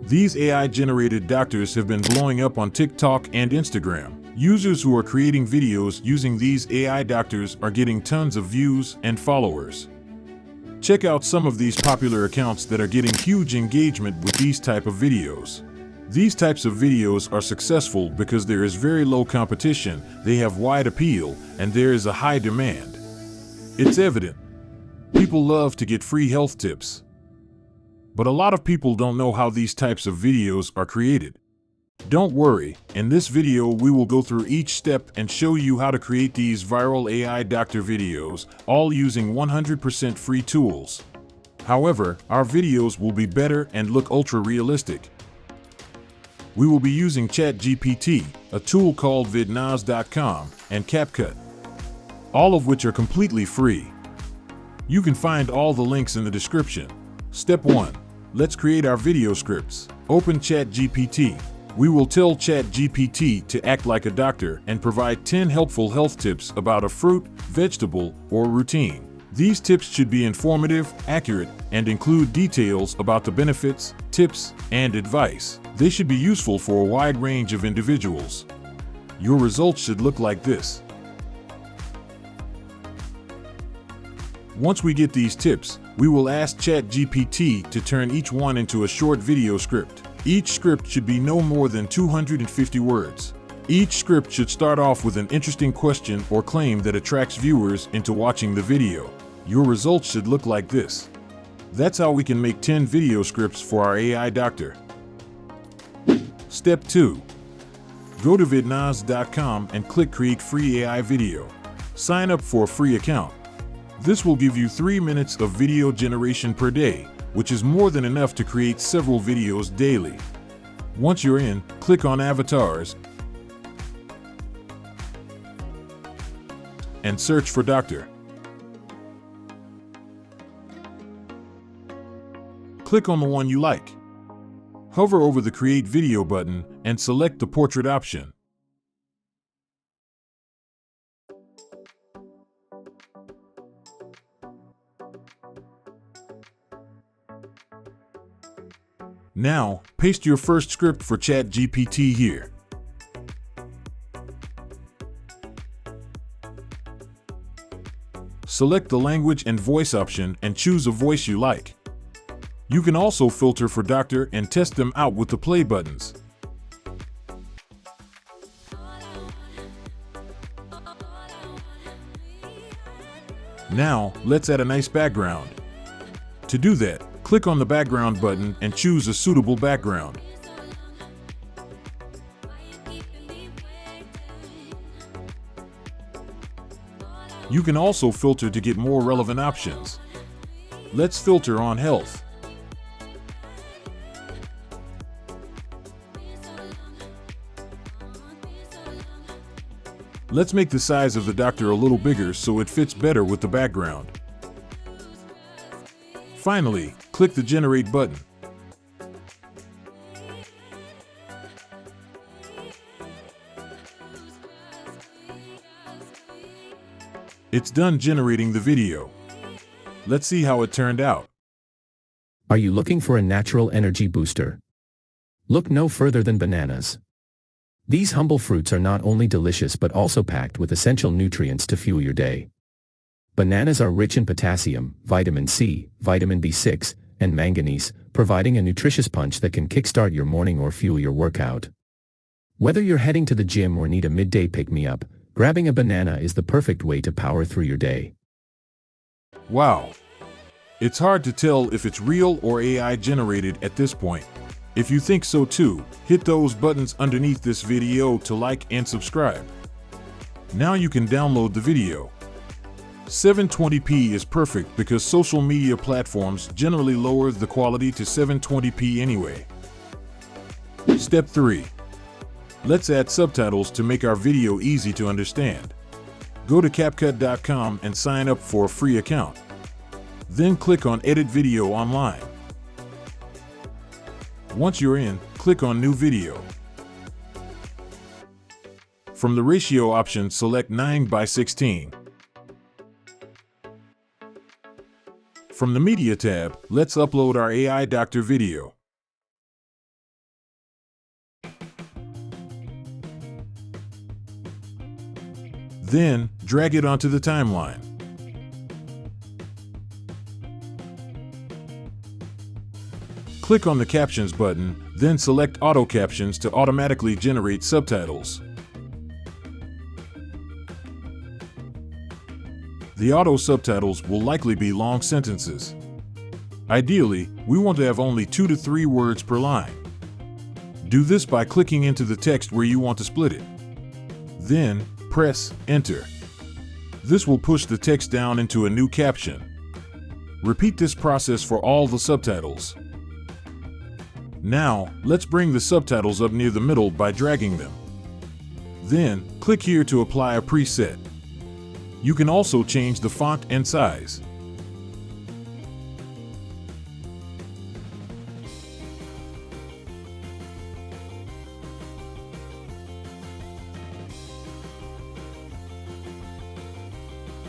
These AI-generated doctors have been blowing up on TikTok and Instagram. Users who are creating videos using these AI doctors are getting tons of views and followers. Check out some of these popular accounts that are getting huge engagement with these type of videos. These types of videos are successful because there is very low competition, they have wide appeal, and there is a high demand. It's evident. People love to get free health tips. But a lot of people don't know how these types of videos are created. Don't worry, in this video we will go through each step and show you how to create these viral AI doctor videos, all using 100% free tools. However, our videos will be better and look ultra realistic. We will be using ChatGPT, a tool called vidnaz.com, and CapCut, all of which are completely free. You can find all the links in the description. Step 1. Let's create our video scripts. Open ChatGPT. We will tell ChatGPT to act like a doctor and provide 10 helpful health tips about a fruit, vegetable, or routine. These tips should be informative, accurate, and include details about the benefits, tips, and advice. They should be useful for a wide range of individuals. Your results should look like this. Once we get these tips, we will ask ChatGPT to turn each one into a short video script. Each script should be no more than 250 words. Each script should start off with an interesting question or claim that attracts viewers into watching the video. Your results should look like this. That's how we can make 10 video scripts for our AI doctor. Step 2. Go to vidnaz.com and click Create Free AI Video. Sign up for a free account. This will give you 3 minutes of video generation per day, which is more than enough to create several videos daily. Once you're in, click on Avatars and search for Doctor. Click on the one you like. Hover over the Create Video button and select the Portrait option. Now, paste your first script for ChatGPT here. Select the language and voice option and choose a voice you like. You can also filter for doctor and test them out with the play buttons. Now, let's add a nice background. To do that, click on the background button and choose a suitable background. You can also filter to get more relevant options. Let's filter on health. Let's make the size of the doctor a little bigger so it fits better with the background. Finally, click the Generate button. It's done generating the video. Let's see how it turned out. Are you looking for a natural energy booster? Look no further than bananas. These humble fruits are not only delicious but also packed with essential nutrients to fuel your day. Bananas are rich in potassium, vitamin C, vitamin B6, and manganese, providing a nutritious punch that can kickstart your morning or fuel your workout. Whether you're heading to the gym or need a midday pick-me-up, grabbing a banana is the perfect way to power through your day. Wow! It's hard to tell if it's real or AI generated at this point. If you think so too, hit those buttons underneath this video to like and subscribe. Now you can download the video. 720p is perfect because social media platforms generally lower the quality to 720p anyway. Step 3. Let's add subtitles to make our video easy to understand. Go to CapCut.com and sign up for a free account. Then click on Edit Video Online. Once you're in, click on New Video. From the ratio option, select 9:16. From the Media tab, let's upload our AI doctor video. Then, drag it onto the timeline. Click on the Captions button, then select Auto Captions to automatically generate subtitles. The auto subtitles will likely be long sentences. Ideally, we want to have only 2 to 3 words per line. Do this by clicking into the text where you want to split it. Then, press Enter. This will push the text down into a new caption. Repeat this process for all the subtitles. Now, let's bring the subtitles up near the middle by dragging them. Then, click here to apply a preset. You can also change the font and size.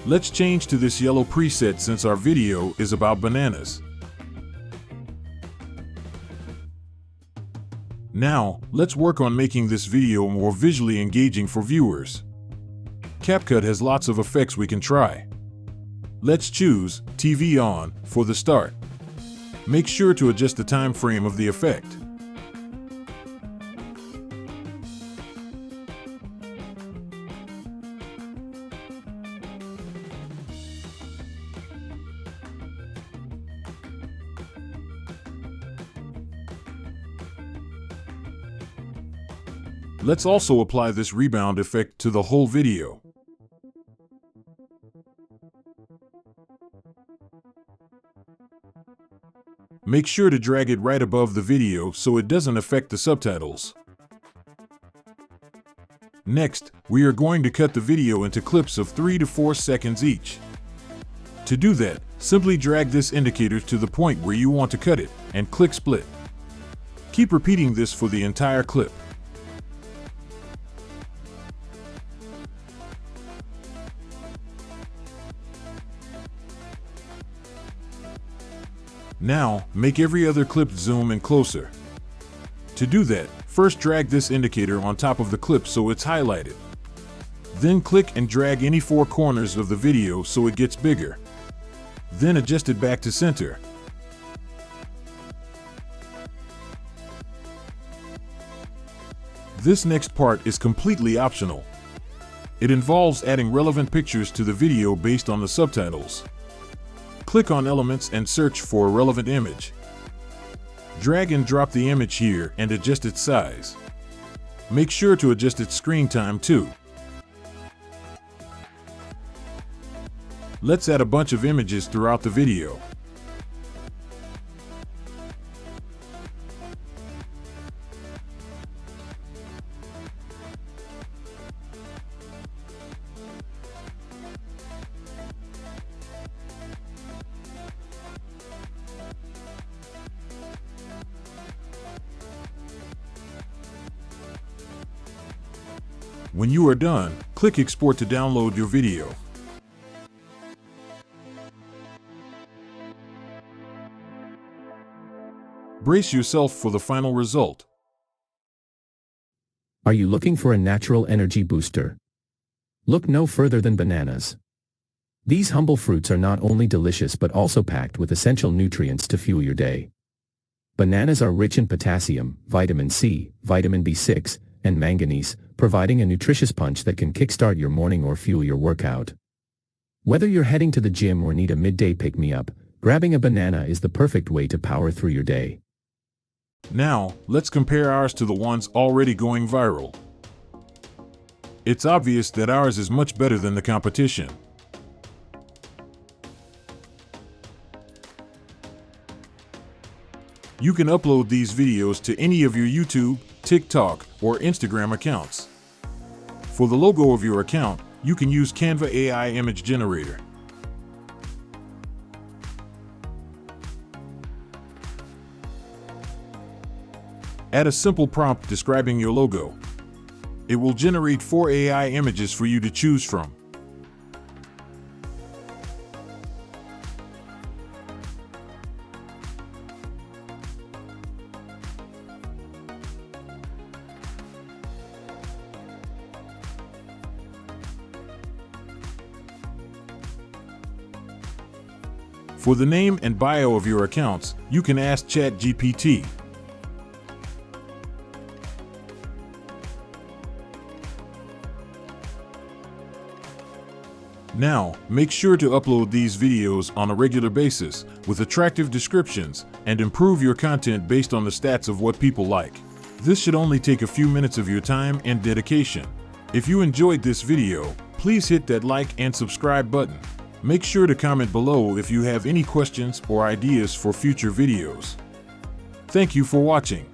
Let's change to this yellow preset since our video is about bananas. Now, let's work on making this video more visually engaging for viewers. CapCut has lots of effects we can try. Let's choose TV on for the start. Make sure to adjust the time frame of the effect. Let's also apply this rebound effect to the whole video. Make sure to drag it right above the video so it doesn't affect the subtitles. Next, we are going to cut the video into clips of 3 to 4 seconds each. To do that, simply drag this indicator to the point where you want to cut it and click Split. Keep repeating this for the entire clip. Now, make every other clip zoom in closer. To do that, first drag this indicator on top of the clip so it's highlighted. Then click and drag any 4 corners of the video so it gets bigger. Then adjust it back to center. This next part is completely optional. It involves adding relevant pictures to the video based on the subtitles. Click on Elements and search for a relevant image. Drag and drop the image here and adjust its size. Make sure to adjust its screen time too. Let's add a bunch of images throughout the video. When you are done, click Export to download your video. Brace yourself for the final result. Are you looking for a natural energy booster? Look no further than bananas. These humble fruits are not only delicious but also packed with essential nutrients to fuel your day. Bananas are rich in potassium, vitamin C, vitamin B6, and manganese, providing a nutritious punch that can kickstart your morning or fuel your workout. Whether you're heading to the gym or need a midday pick-me-up, grabbing a banana is the perfect way to power through your day. Now, let's compare ours to the ones already going viral. It's obvious that ours is much better than the competition. You can upload these videos to any of your YouTube, TikTok, or Instagram accounts. For the logo of your account, you can use Canva AI Image Generator. Add a simple prompt describing your logo. It will generate 4 AI images for you to choose from. For the name and bio of your accounts, you can ask ChatGPT. Now, make sure to upload these videos on a regular basis with attractive descriptions and improve your content based on the stats of what people like. This should only take a few minutes of your time and dedication. If you enjoyed this video, please hit that like and subscribe button. Make sure to comment below if you have any questions or ideas for future videos. Thank you for watching.